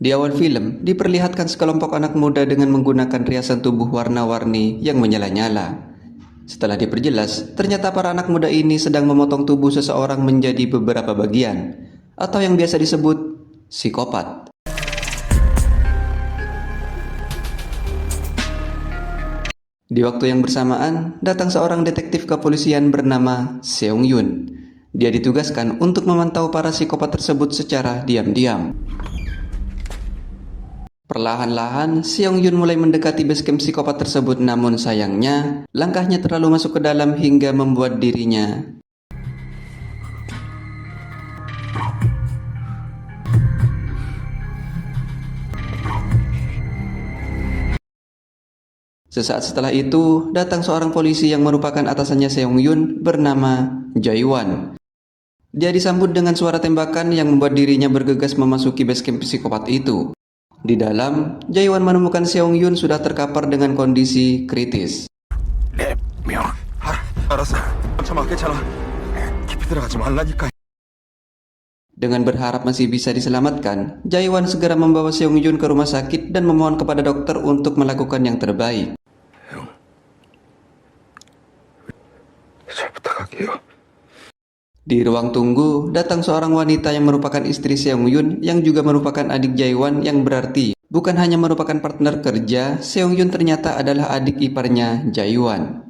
Di awal film, diperlihatkan sekelompok anak muda dengan menggunakan riasan tubuh warna-warni yang menyala-nyala. Setelah diperjelas, ternyata para anak muda ini sedang memotong tubuh seseorang menjadi beberapa bagian, atau yang biasa disebut psikopat. Di waktu yang bersamaan, datang seorang detektif kepolisian bernama Seong Yun. Dia ditugaskan untuk memantau para psikopat tersebut secara diam-diam. Perlahan-lahan, Seong Yun mulai mendekati basecamp psikopat tersebut, namun sayangnya, langkahnya terlalu masuk ke dalam hingga membuat dirinya Sesaat setelah itu, datang seorang polisi yang merupakan atasannya Seong Yun bernama Jae-won. Dia disambut dengan suara tembakan yang membuat dirinya bergegas memasuki basecamp psikopat itu. Di dalam, Jae-won menemukan Seong Yun sudah terkapar dengan kondisi kritis. Dengan berharap masih bisa diselamatkan, Jae-won segera membawa Seong Yun ke rumah sakit dan memohon kepada dokter untuk melakukan yang terbaik. Di ruang tunggu, datang seorang wanita yang merupakan istri Seong Yun yang juga merupakan adik Jae-won, yang berarti bukan hanya merupakan partner kerja, Seong Yun ternyata adalah adik iparnya Jae-won.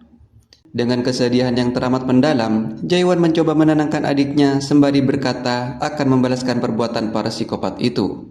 Dengan kesedihan yang teramat mendalam, Jae-won mencoba menenangkan adiknya sembari berkata akan membalaskan perbuatan para psikopat itu.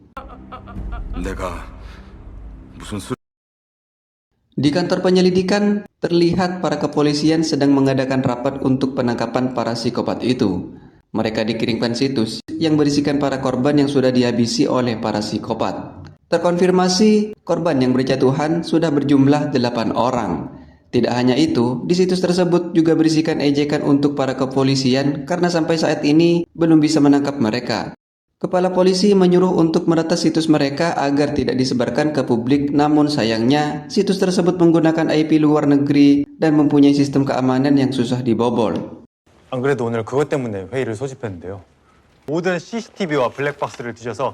Di kantor penyelidikan, terlihat para kepolisian sedang mengadakan rapat untuk penangkapan para psikopat itu. Mereka dikirimkan situs yang berisikan para korban yang sudah dihabisi oleh para psikopat. Terkonfirmasi, korban yang berjatuhan sudah berjumlah 8 orang. Tidak hanya itu, di situs tersebut juga berisikan ejekan untuk para kepolisian karena sampai saat ini belum bisa menangkap mereka. Kepala polisi menyuruh untuk meretas situs mereka agar tidak disebarkan ke publik, namun sayangnya situs tersebut menggunakan IP luar negeri dan mempunyai sistem keamanan yang susah dibobol. 안 그래도 오늘 그것 때문에 회의를 소집했는데요. 모든 CCTV와 블랙박스를 뒤져서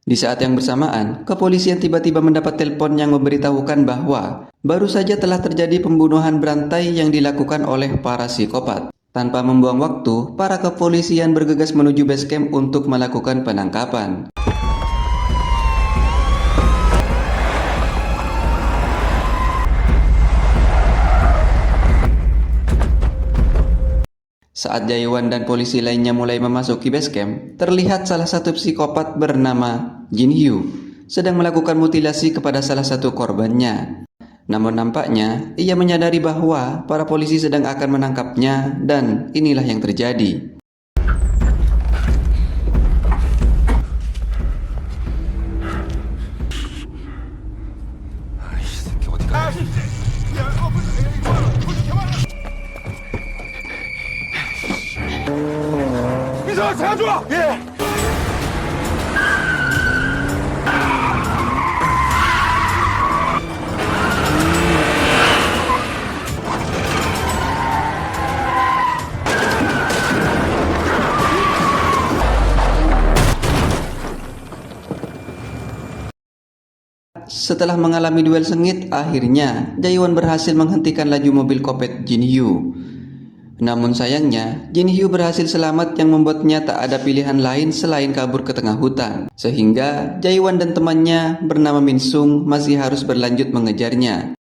Di saat yang bersamaan, kepolisian tiba-tiba mendapat telepon yang memberitahukan bahwa baru saja telah terjadi pembunuhan berantai yang dilakukan oleh para psikopat. Tanpa membuang waktu, para kepolisian bergegas menuju basecamp untuk melakukan penangkapan. Saat Jae-won dan polisi lainnya mulai memasuki basecamp, terlihat salah satu psikopat bernama Jin Hyo sedang melakukan mutilasi kepada salah satu korbannya. Namun nampaknya ia menyadari bahwa para polisi sedang akan menangkapnya, dan inilah yang terjadi. Setelah mengalami duel sengit, akhirnya Jae-won berhasil menghentikan laju mobil kopet Jin Hyo. Namun sayangnya, Jin Hyo berhasil selamat yang membuatnya tak ada pilihan lain selain kabur ke tengah hutan. Sehingga Jae-won dan temannya bernama Min Sung masih harus berlanjut mengejarnya.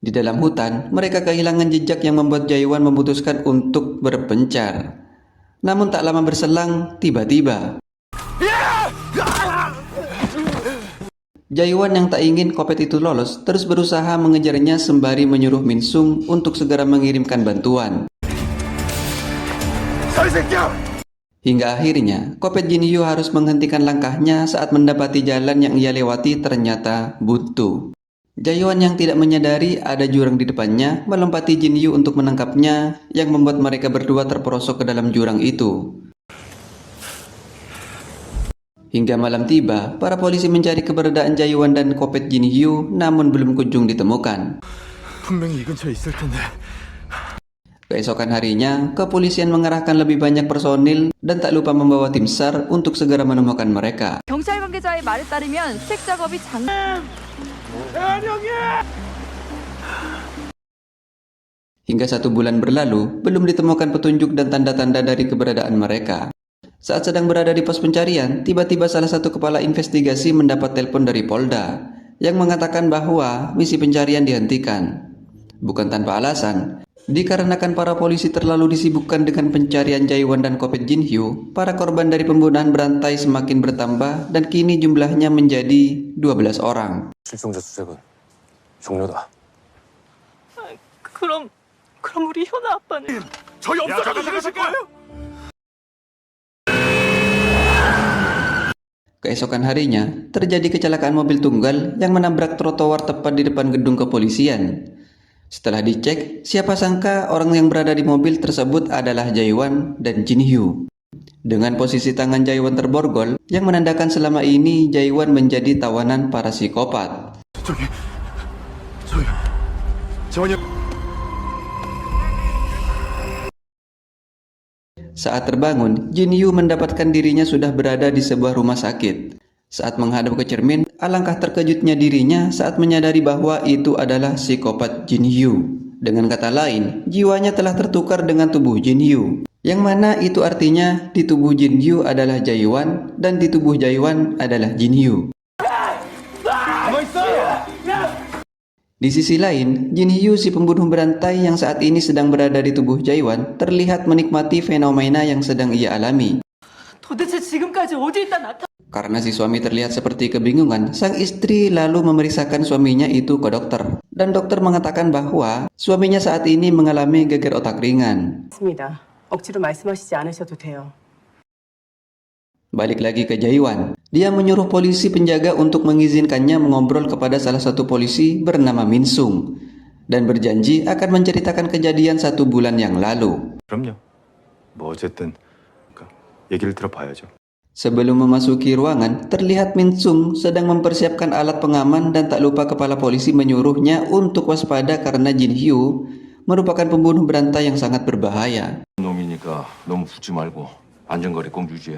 Di dalam hutan, mereka kehilangan jejak yang membuat Jae-won memutuskan untuk berpencar. Namun tak lama berselang, tiba-tiba Jae-won yang tak ingin kopet itu lolos terus berusaha mengejarnya sembari menyuruh Min Sung untuk segera mengirimkan bantuan. Hingga akhirnya, kopet Jin Hyo harus menghentikan langkahnya saat mendapati jalan yang ia lewati ternyata buntu. Jae-won yang tidak menyadari ada jurang di depannya melompati Jin Hyo untuk menangkapnya, yang membuat mereka berdua terperosok ke dalam jurang itu. Hingga malam tiba, para polisi mencari keberadaan Jae-won dan kopet Jin Hyo, namun belum kunjung ditemukan. Keesokan harinya, kepolisian mengerahkan lebih banyak personil dan tak lupa membawa tim SAR untuk segera menemukan mereka. 경찰 관계자의 말에 따르면 수색 작업이 Hingga 1 bulan berlalu, belum ditemukan petunjuk dan tanda-tanda dari keberadaan mereka. Saat sedang berada di pos pencarian, tiba-tiba salah satu kepala investigasi mendapat telepon dari Polda yang mengatakan bahwa misi pencarian dihentikan. Bukan tanpa alasan, dikarenakan para polisi terlalu disibukkan dengan pencarian Jae-won dan Ko-pet Jin-hyo, para korban dari pembunuhan berantai semakin bertambah dan kini jumlahnya menjadi 12 orang. 실종자 수색은 종료다. 그럼 우리 현아 아빠는 저희 없어져도 이러실 거예요? Keesokan harinya, terjadi kecelakaan mobil tunggal yang menabrak trotoar tepat di depan gedung kepolisian. Setelah dicek, siapa sangka orang yang berada di mobil tersebut adalah Jae-won dan Jin-hyo. Dengan posisi tangan Jae-won terborgol, yang menandakan selama ini Jae-won menjadi tawanan para psikopat. 저기 재원이 Saat terbangun, Jin-hyo mendapatkan dirinya sudah berada di sebuah rumah sakit. Saat menghadap ke cermin, alangkah terkejutnya dirinya saat menyadari bahwa itu adalah psikopat Jin-hyo. Dengan kata lain, jiwanya telah tertukar dengan tubuh Jin-hyo. Yang mana itu artinya di tubuh Jin-hyo adalah Jae-won dan di tubuh Jae-won adalah Jin-hyo. Di sisi lain, Jin-hyo si pembunuh berantai yang saat ini sedang berada di tubuh Jae-won terlihat menikmati fenomena yang sedang ia alami. 도대체 지금까지 어디 있다 나타? Karena si suami terlihat seperti kebingungan, sang istri lalu memeriksakan suaminya itu ke dokter. Dan dokter mengatakan bahwa suaminya saat ini mengalami geger otak ringan. 맞습니다. 억지로 말씀하시지 않으셔도 돼요. Balik lagi ke Jae-won. Dia menyuruh polisi penjaga untuk mengizinkannya mengobrol kepada salah satu polisi bernama Min Sung dan berjanji akan menceritakan kejadian 1 bulan yang lalu. 그럼요. 뭐 어쨌든 얘기를 들어봐야죠. Sebelum memasuki ruangan, terlihat Min Sung sedang mempersiapkan alat pengaman dan tak lupa kepala polisi menyuruhnya untuk waspada karena Jin-hyo merupakan pembunuh berantai yang sangat berbahaya. 놈이니까 너무 붙지 말고 안전거리 꼭 유지해.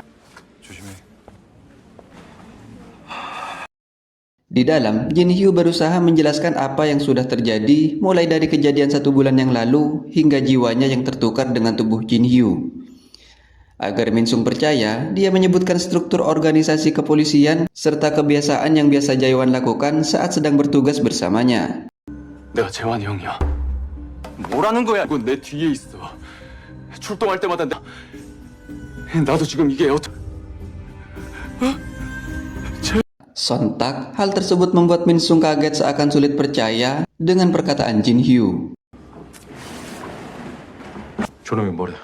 조심해. Di dalam, Jin-hyo berusaha menjelaskan apa yang sudah terjadi mulai dari kejadian 1 bulan yang lalu hingga jiwanya yang tertukar dengan tubuh Jin-hyo. Agar Min Sung percaya, dia menyebutkan struktur organisasi kepolisian serta kebiasaan yang biasa Jae-won lakukan saat sedang bertugas bersamanya. 내가 재환이 형이야. 뭐라는 거야? 이건 내 뒤에 있어. 출동할 때마다 나도 지금 이게 Sontak, hal tersebut membuat Min Sung kaget seakan sulit percaya dengan perkataan Jin-hyo. 저놈이 뭐래?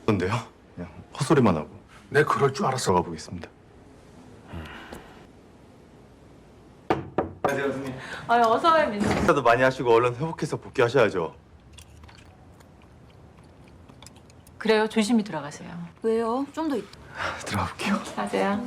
뭔데요? 그냥 헛소리만 하고. 내 그럴 줄 알았어. 들어가 보겠습니다. 안녕하세요, 선생님. 어서 와요 민수. 식사도 많이 하시고 얼른 회복해서 복귀하셔야죠. 그래요 조심히 들어가세요. 왜요? 좀 더 있다. 들어가 볼게요. 가세요.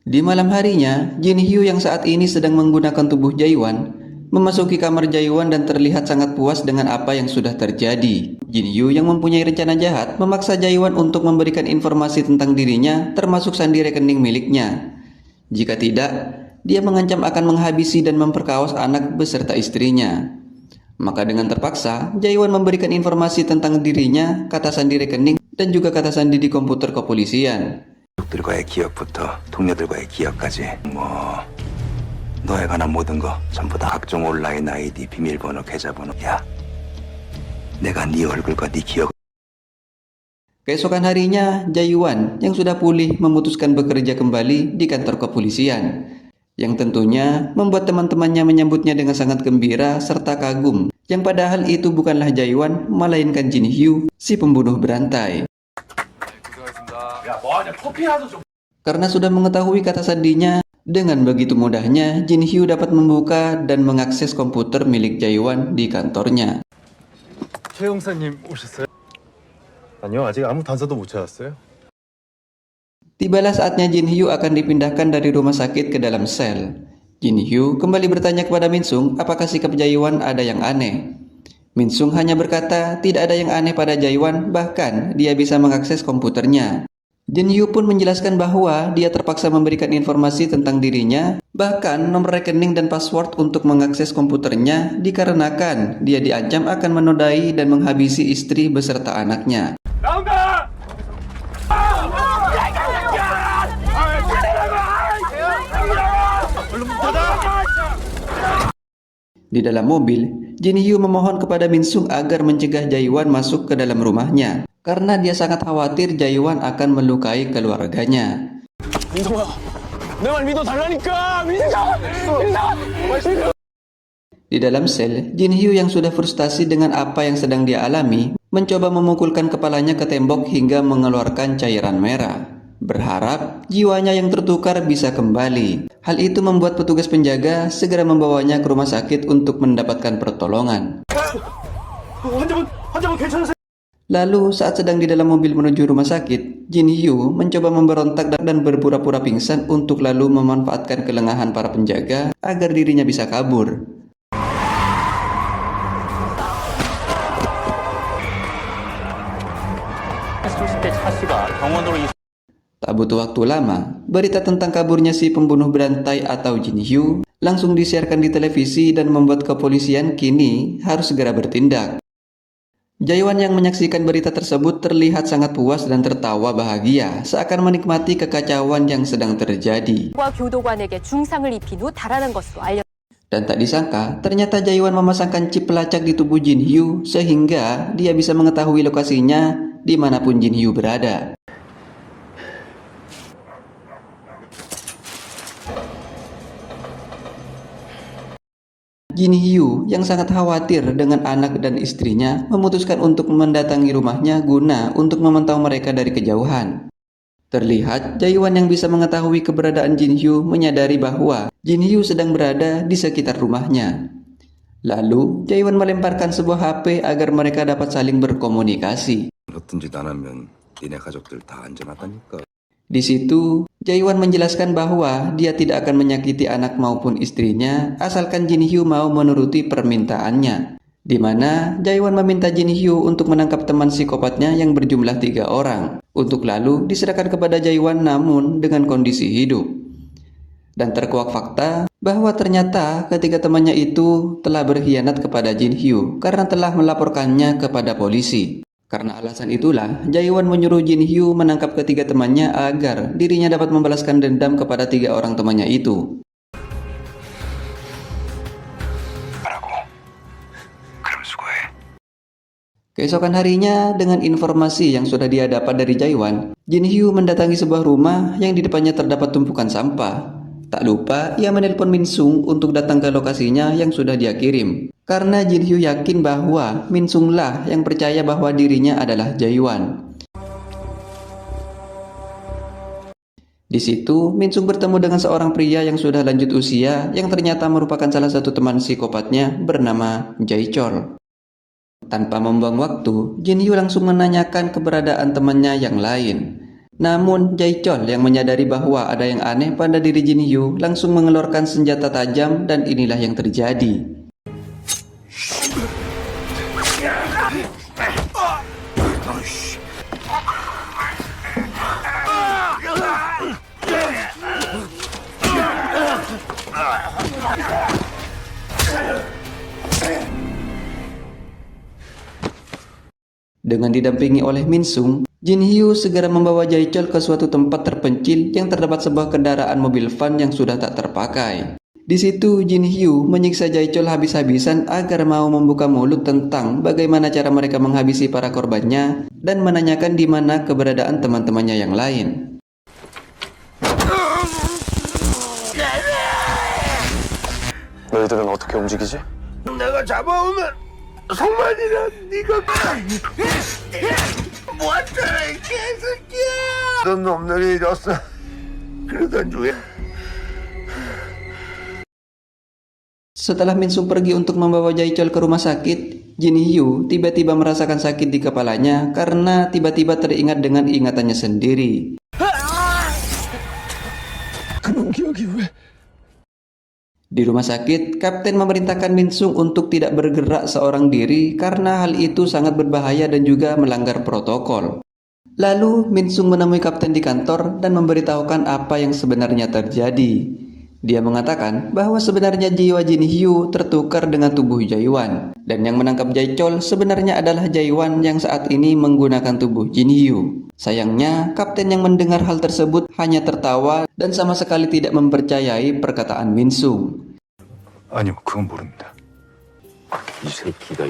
Di malam harinya, Jin-hyo yang saat ini sedang menggunakan tubuh Jae-won memasuki kamar Jae-won dan terlihat sangat puas dengan apa yang sudah terjadi. Jin-hyo yang mempunyai rencana jahat memaksa Jae-won untuk memberikan informasi tentang dirinya termasuk sandi rekening miliknya. Jika tidak, dia mengancam akan menghabisi dan memperkaos anak beserta istrinya. Maka dengan terpaksa, Jae-won memberikan informasi tentang dirinya, kata sandi rekening, dan juga kata sandi di komputer kepolisian. 들과의 기억부터 동료들과의 기억까지 너에 관한 모든 거 전부 다 각종 온라인 아이디 비밀번호 계좌번호 야 내가 네 얼굴과 네 기억 Keesokan harinya, Jae-won yang sudah pulih memutuskan bekerja kembali di kantor kepolisian, yang tentunya membuat teman-temannya menyambutnya dengan sangat gembira serta kagum, yang padahal itu bukanlah Jae-won melainkan Jin-hyo si pembunuh berantai. Karena sudah mengetahui kata sandinya, dengan begitu mudahnya Jin-hyo dapat membuka dan mengakses komputer milik Jae-won di kantornya. 최 형사님 오셨어요? 아니요, 아직 아무 단서도 못 찾았어요. Tibalah saatnya Jin-hyo akan dipindahkan dari rumah sakit ke dalam sel. Jin-hyo kembali bertanya kepada Min Sung apakah sikap Jae-won ada yang aneh. Min Sung hanya berkata tidak ada yang aneh pada Jae-won, bahkan dia bisa mengakses komputernya. Jin Hyo pun menjelaskan bahwa dia terpaksa memberikan informasi tentang dirinya, bahkan nomor rekening dan password untuk mengakses komputernya dikarenakan dia diancam akan menodai dan menghabisi istri beserta anaknya. Di dalam mobil, Jin Hyo memohon kepada Min Sung agar mencegah Jae-won masuk ke dalam rumahnya karena dia sangat khawatir Jae-won akan melukai keluarganya. 민성아, 내 말 믿어달라니까! 민성아! Di dalam sel, Jin Hyo yang sudah frustasi dengan apa yang sedang dia alami, mencoba memukulkan kepalanya ke tembok hingga mengeluarkan cairan merah. Berharap jiwanya yang tertukar bisa kembali. Hal itu membuat petugas penjaga segera membawanya ke rumah sakit untuk mendapatkan pertolongan. Lalu saat sedang di dalam mobil menuju rumah sakit, Jin Hyo mencoba memberontak dan berpura-pura pingsan untuk lalu memanfaatkan kelengahan para penjaga agar dirinya bisa kabur. Tak butuh waktu lama, berita tentang kaburnya si pembunuh berantai atau Jin Hyo langsung disiarkan di televisi dan membuat kepolisian kini harus segera bertindak. Jae-won yang menyaksikan berita tersebut terlihat sangat puas dan tertawa bahagia seakan menikmati kekacauan yang sedang terjadi. Dan tak disangka, ternyata Jae-won memasangkan chip pelacak di tubuh Jin Hyo sehingga dia bisa mengetahui lokasinya dimanapun Jin Hyo berada. Jin Hyo yang sangat khawatir dengan anak dan istrinya memutuskan untuk mendatangi rumahnya guna untuk memantau mereka dari kejauhan. Terlihat Jae-won yang bisa mengetahui keberadaan Jin Hyo menyadari bahwa Jin Hyo sedang berada di sekitar rumahnya. Lalu Jae-won melemparkan sebuah HP agar mereka dapat saling berkomunikasi. 어떤 짓 안 하면 니네 가족들 다 안전하다니까. Di situ, Jae-won menjelaskan bahwa dia tidak akan menyakiti anak maupun istrinya asalkan Jin Hyo mau menuruti permintaannya. Di mana Jae-won meminta Jin Hyo untuk menangkap teman psikopatnya yang berjumlah 3 orang, untuk lalu diserahkan kepada Jae-won namun dengan kondisi hidup. Dan terkuak fakta bahwa ternyata ketiga temannya itu telah berkhianat kepada Jin Hyo karena telah melaporkannya kepada polisi. Karena alasan itulah, Jae-won menyuruh Jin Hyo menangkap ketiga temannya agar dirinya dapat membalaskan dendam kepada 3 orang temannya itu. Keesokan harinya, dengan informasi yang sudah dia dapat dari Jae-won, Jin Hyo mendatangi sebuah rumah yang di depannya terdapat tumpukan sampah. Tak lupa, ia menelpon Min Sung untuk datang ke lokasinya yang sudah dia kirim. Karena Jin Hyo yakin bahwa Min Sung lah yang percaya bahwa dirinya adalah Jae-won. Di situ, Min Sung bertemu dengan seorang pria yang sudah lanjut usia yang ternyata merupakan salah satu teman psikopatnya bernama Jae-chol. Tanpa membuang waktu, Jin Hyo langsung menanyakan keberadaan temannya yang lain. Namun Jae-chol yang menyadari bahwa ada yang aneh pada diri Jin Hyo langsung mengeluarkan senjata tajam dan inilah yang terjadi. Dengan didampingi oleh Min Sung, Jin Hyo segera membawa Jae-chol ke suatu tempat terpencil yang terdapat sebuah kendaraan mobil van yang sudah tak terpakai. Di situ Jin Hyo menyiksa Jae-chol habis-habisan agar mau membuka mulut tentang bagaimana cara mereka menghabisi para korbannya dan menanyakan di mana keberadaan teman-temannya yang lain. 너희들은 어떻게 움직이지? 내가 잡아오면 성만이랑 네가 뭐하잖아 이 개새끼야. 넌 놈들이 졌어. 그러던 중에 Setelah Min Sung pergi untuk membawa Jae-chol ke rumah sakit, Jin Hyo tiba-tiba merasakan sakit di kepalanya karena tiba-tiba teringat dengan ingatannya sendiri. 그놈 기억이 왜? Di rumah sakit, Kapten memerintahkan Min Sung untuk tidak bergerak seorang diri karena hal itu sangat berbahaya dan juga melanggar protokol. Lalu Min Sung menemui Kapten di kantor dan memberitahukan apa yang sebenarnya terjadi. Dia mengatakan bahwa sebenarnya jiwa Jin Hyo tertukar dengan tubuh Jae-won, dan yang menangkap Jae-chol sebenarnya adalah Jae-won yang saat ini menggunakan tubuh Jin Hyo. Sayangnya, Kapten yang mendengar hal tersebut hanya tertawa dan sama sekali tidak mempercayai perkataan Min Sung. 아니요, 그건 모릅니다. 이 새끼가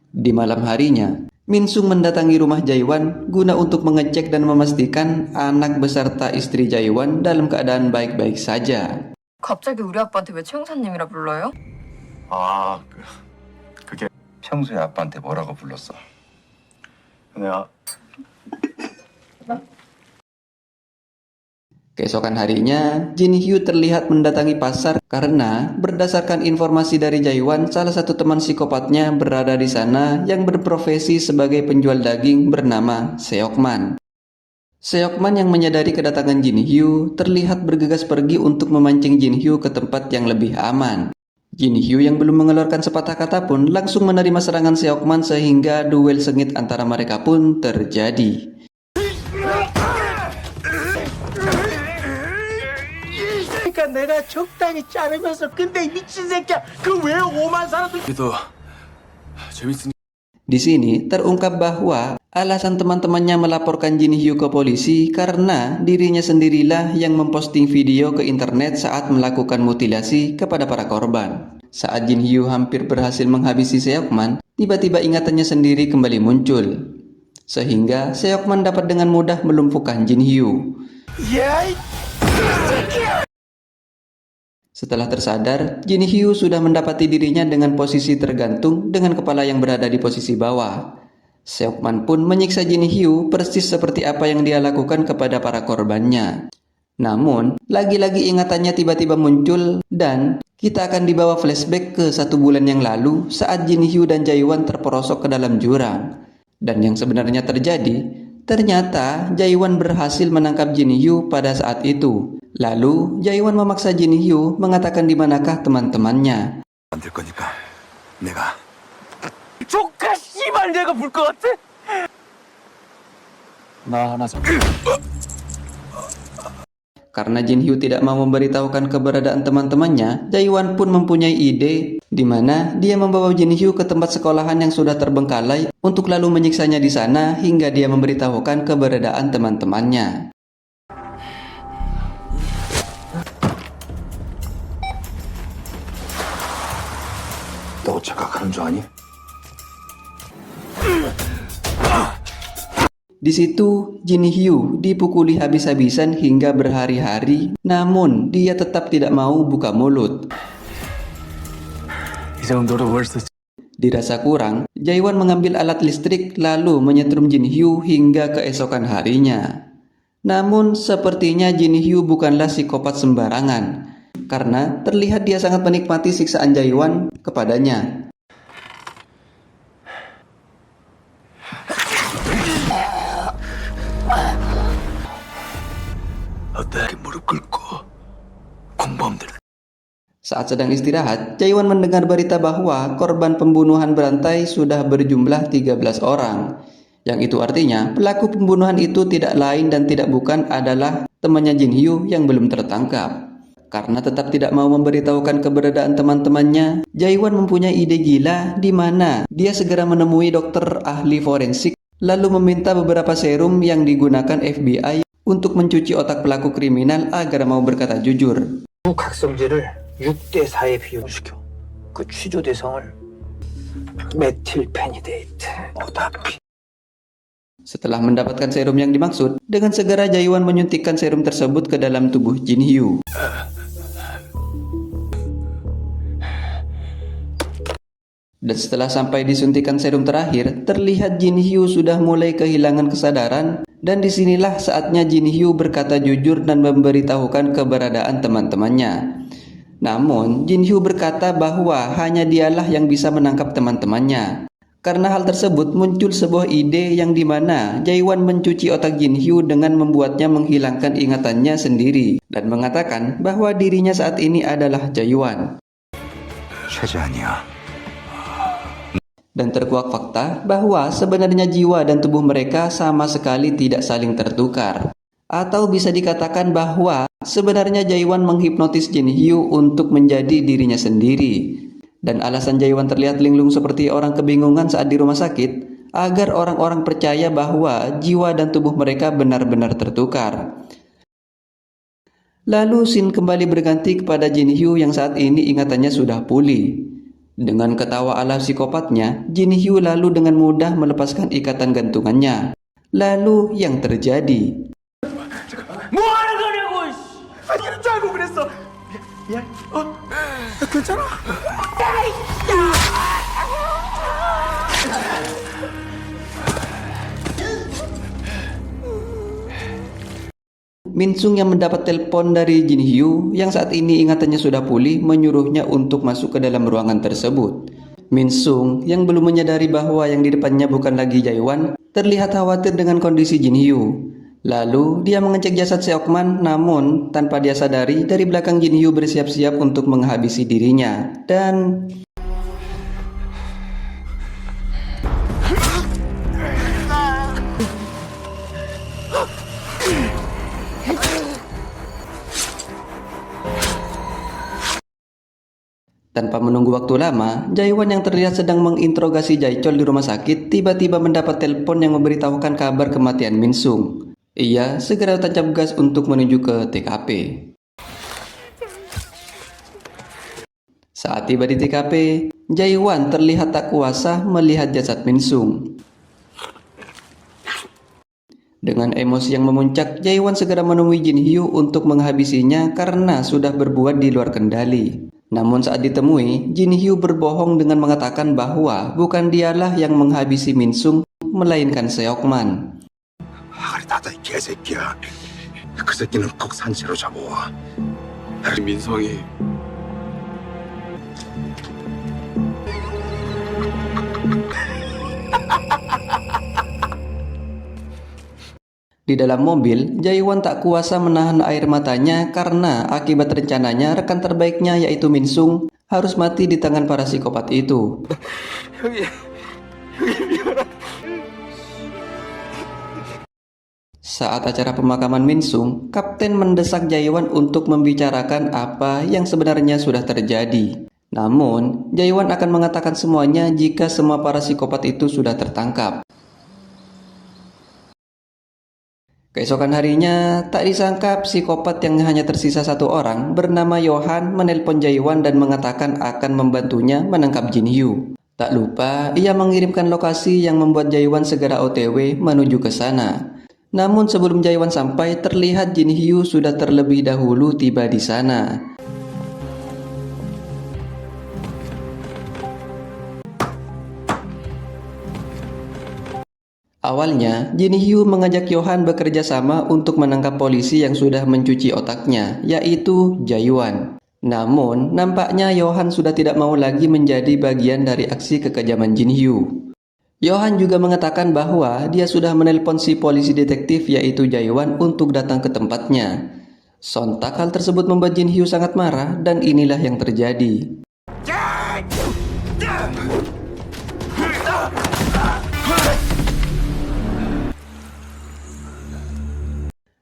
Di malam harinya, Min Sung mendatangi rumah Jae-won guna untuk mengecek dan memastikan anak beserta istri Jae-won dalam keadaan baik-baik saja. 갑자기 우리 아빠한테 왜 최 형사님이라 불러요? 아, 그게 평소에 아빠한테 뭐라고 불렀어? 내가 Keesokan harinya, Jin Hyo terlihat mendatangi pasar karena berdasarkan informasi dari Jae-won, salah satu teman psikopatnya berada di sana yang berprofesi sebagai penjual daging bernama Seokman. Seokman yang menyadari kedatangan Jin Hyo terlihat bergegas pergi untuk memancing Jin Hyo ke tempat yang lebih aman. Jin Hyo yang belum mengeluarkan sepatah kata pun langsung menerima serangan Seokman sehingga duel sengit antara mereka pun terjadi. 내가 적당히 자르면서 근데 이 미친 새끼야 그 왜 5만 사람들 그래도 재밌으니 Di sini terungkap bahwa alasan teman-temannya melaporkan Jin Hyo ke polisi karena dirinya sendirilah yang memposting video ke internet saat melakukan mutilasi kepada para korban. Saat Jin Hyo hampir berhasil menghabisi Seokman, tiba-tiba ingatannya sendiri kembali muncul. Sehingga Seokman dapat dengan mudah melumpuhkan Jin Hyo. Setelah tersadar, Jin Hyo sudah mendapati dirinya dengan posisi tergantung dengan kepala yang berada di posisi bawah. Seokman pun menyiksa Jin Hyo persis seperti apa yang dia lakukan kepada para korbannya. Namun, lagi-lagi ingatannya tiba-tiba muncul dan kita akan dibawa flashback ke 1 bulan yang lalu saat Jin Hyo dan Jae-won terperosok ke dalam jurang. Dan yang sebenarnya terjadi, ternyata Jae-won berhasil menangkap Jin Hyo pada saat itu. Lalu, Jae-won memaksa Jin Hyo mengatakan di manakah teman-temannya. 만들 거니까 내가 조카 씨발 내가 볼 것 같아? 나 하나 Karena Jin Hyo tidak mau memberitahukan keberadaan teman-temannya, Jae-won pun mempunyai ide di mana dia membawa Jin Hyo ke tempat sekolahan yang sudah terbengkalai untuk lalu menyiksanya di sana hingga dia memberitahukan keberadaan teman-temannya. 너 착각하는 줄 아니? Di situ, Jin Hyo dipukuli habis-habisan hingga berhari-hari, namun dia tetap tidak mau buka mulut. 이 정도로 벌써 Dirasa kurang, Jae-won mengambil alat listrik lalu menyetrum Jin Hyo hingga keesokan harinya. Namun, sepertinya Jin Hyo bukanlah psikopat sembarangan, karena terlihat dia sangat menikmati siksaan Jae-won kepadanya. 어때? 무릎 꿇고 공범들 Saat sedang istirahat, Jae-won mendengar berita bahwa korban pembunuhan berantai sudah berjumlah 13 orang. Yang itu artinya, pelaku pembunuhan itu tidak lain dan tidak bukan adalah temannya Jin Hyo yang belum tertangkap. Karena tetap tidak mau memberitahukan keberadaan teman-temannya, Jae-won mempunyai ide gila di mana dia segera menemui dokter ahli forensik lalu meminta beberapa serum yang digunakan FBI untuk mencuci otak pelaku kriminal agar mau berkata jujur. 각성제를 6대 4에 비율시켜 그 취조 대상을 메틸페니데이트 모다피. Setelah mendapatkan serum yang dimaksud, dengan segera Jae-won menyuntikkan serum tersebut ke dalam tubuh Jin Hyo. Dan setelah sampai disuntikan serum terakhir, terlihat Jin Hyo sudah mulai kehilangan kesadaran, dan disinilah saatnya Jin Hyo berkata jujur dan memberitahukan keberadaan teman-temannya. Namun, Jin Hyo berkata bahwa hanya dialah yang bisa menangkap teman-temannya, Karena hal tersebut muncul sebuah ide yang dimana Jae-won mencuci otak Jin-hyo dengan membuatnya menghilangkan ingatannya sendiri dan mengatakan bahwa dirinya saat ini adalah Jae-won. 최재환이야. Dan terkuak fakta bahwa sebenarnya jiwa dan tubuh mereka sama sekali tidak saling tertukar. Atau bisa dikatakan bahwa sebenarnya Jae-won menghipnotis Jin-hyo untuk menjadi dirinya sendiri. Dan alasan Jae-won terlihat linglung seperti orang kebingungan saat di rumah sakit agar orang-orang percaya bahwa jiwa dan tubuh mereka benar-benar tertukar. Lalu scene kembali berganti kepada Jin-hyo yang saat ini ingatannya sudah pulih. Dengan ketawa ala psikopatnya, Jin-hyo lalu dengan mudah melepaskan ikatan gantungannya. Lalu yang terjadi? 뭐 하는 거냐고! 아니 이럴 줄 알고 그랬어. 미안. 괜찮아. Min-sung yang mendapat telepon dari Jin-hyo yang saat ini ingatannya sudah pulih menyuruhnya untuk masuk ke dalam ruangan tersebut. Min-sung yang belum menyadari bahwa yang di depannya bukan lagi Jae-won terlihat khawatir dengan kondisi Jin-hyo. Lalu dia mengecek jasad Seokman, namun tanpa dia sadari dari belakang Jin-hyo bersiap-siap untuk menghabisi dirinya. Dan tanpa menunggu waktu lama, Jae-won yang terlihat sedang menginterogasi Jae-chol di rumah sakit tiba-tiba mendapat telepon yang memberitahukan kabar kematian Min-sung. Ia segera tancap gas untuk menuju ke TKP. Saat tiba di TKP, Jae-won terlihat tak kuasa melihat jasad Min-sung. Dengan emosi yang memuncak, Jae-won segera menemui Jin-hyo untuk menghabisinya karena sudah berbuat di luar kendali. Namun saat ditemui, Jin-hyo berbohong dengan mengatakan bahwa bukan dialah yang menghabisi Min-sung, melainkan Seokman. 아가리 닫아 이 개새끼야. 그 새끼는 꼭 산채로 잡아와. 민성이 Di dalam mobil, Jae-won tak kuasa menahan air matanya karena akibat rencananya rekan terbaiknya yaitu Min-sung harus mati di tangan para psikopat itu. Saat acara pemakaman Min-sung, Kapten mendesak Jae-won untuk membicarakan apa yang sebenarnya sudah terjadi. Namun, Jae-won akan mengatakan semuanya jika semua para psikopat itu sudah tertangkap. Keesokan harinya, tak disangka psikopat yang hanya tersisa satu orang bernama Yohan menelpon Jae-won dan mengatakan akan membantunya menangkap Jin-hyo. Tak lupa, ia mengirimkan lokasi yang membuat Jae-won segera OTW menuju ke sana. Namun sebelum Jae-won sampai, terlihat Jin-hyo sudah terlebih dahulu tiba di sana. Awalnya, Jin-hyo mengajak Yohan bekerja sama untuk menangkap polisi yang sudah mencuci otaknya, yaitu Jae-won. Namun, nampaknya Yohan sudah tidak mau lagi menjadi bagian dari aksi kekejaman Jin-hyo. Yohan juga mengatakan bahwa dia sudah menelpon si polisi detektif yaitu Jae-won untuk datang ke tempatnya. Sontak hal tersebut membuat Jin-hyo sangat marah dan inilah yang terjadi.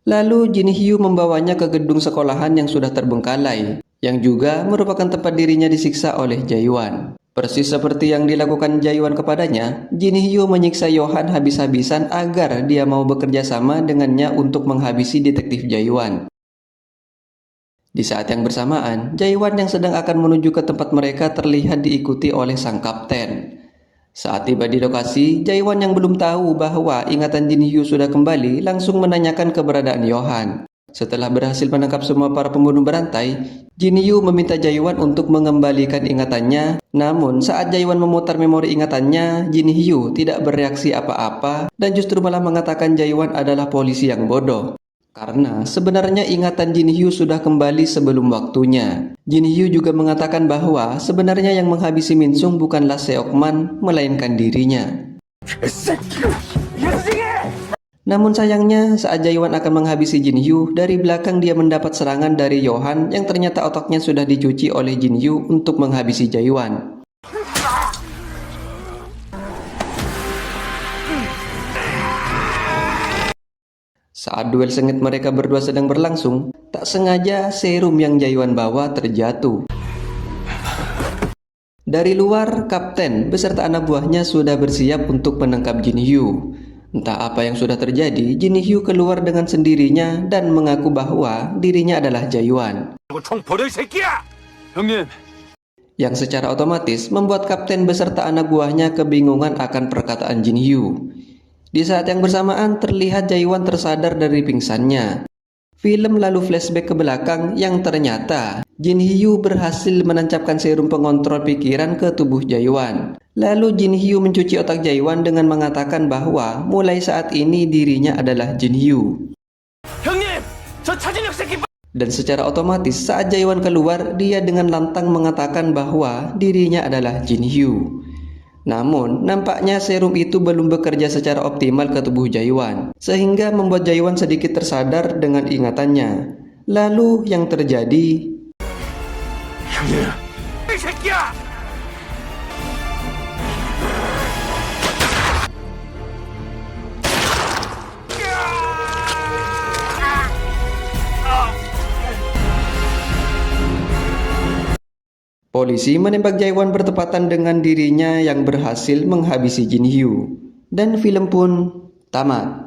Lalu Jin-hyo membawanya ke gedung sekolahan yang sudah terbengkalai, yang juga merupakan tempat dirinya disiksa oleh Jae-won. Persis seperti yang dilakukan Jae-won kepadanya, Jin-hyo menyiksa Yohan habis-habisan agar dia mau bekerja sama dengannya untuk menghabisi detektif Jae-won. Di saat yang bersamaan, Jae-won yang sedang akan menuju ke tempat mereka terlihat diikuti oleh sang kapten. Saat tiba di lokasi, Jae-won yang belum tahu bahwa ingatan Jin-hyo sudah kembali langsung menanyakan keberadaan Yohan. Setelah berhasil menangkap semua para pembunuh berantai, Jin-hyo meminta Jae-won untuk mengembalikan ingatannya. Namun saat Jae-won memutar memori ingatannya, Jin-hyo tidak bereaksi apa-apa dan justru malah mengatakan Jae-won adalah polisi yang bodoh. Karena sebenarnya ingatan Jin Hyo sudah kembali sebelum waktunya. Jin Hyo juga mengatakan bahwa sebenarnya yang menghabisi Min Sung bukanlah Seokman, melainkan dirinya. Namun sayangnya, saat Jae-won akan menghabisi Jin Hyo, dari belakang dia mendapat serangan dari Yohan yang ternyata otaknya sudah dicuci oleh Jin Hyo untuk menghabisi Jae-won. Saat duel sengit mereka berdua sedang berlangsung, tak sengaja serum yang Jae-won bawa terjatuh. Dari luar, kapten beserta anak buahnya sudah bersiap untuk menangkap Jin Hyo. Entah apa yang sudah terjadi, Jin Hyo keluar dengan sendirinya dan mengaku bahwa dirinya adalah Jae-won. 형님, Yang secara otomatis membuat kapten beserta anak buahnya kebingungan akan perkataan Jin Hyo. Di saat yang bersamaan terlihat Jae-won tersadar dari pingsannya. Film lalu flashback ke belakang yang ternyata Jin Hyo berhasil menancapkan serum pengontrol pikiran ke tubuh Jae-won. Lalu Jin Hyo mencuci otak Jae-won dengan mengatakan bahwa mulai saat ini dirinya adalah Jin Hyo. 형님, 저 차진혁 새끼. Dan secara otomatis saat Jae-won keluar, dia dengan lantang mengatakan bahwa dirinya adalah Jin Hyo. Namun, nampaknya serum itu belum bekerja secara optimal ke tubuh Jae-won, sehingga membuat Jae-won sedikit tersadar dengan ingatannya. Lalu yang terjadi... 형님, 이 새끼야! Polisi menembak Jae-won bertepatan dengan dirinya yang berhasil menghabisi Jin Hyo. Dan film pun tamat.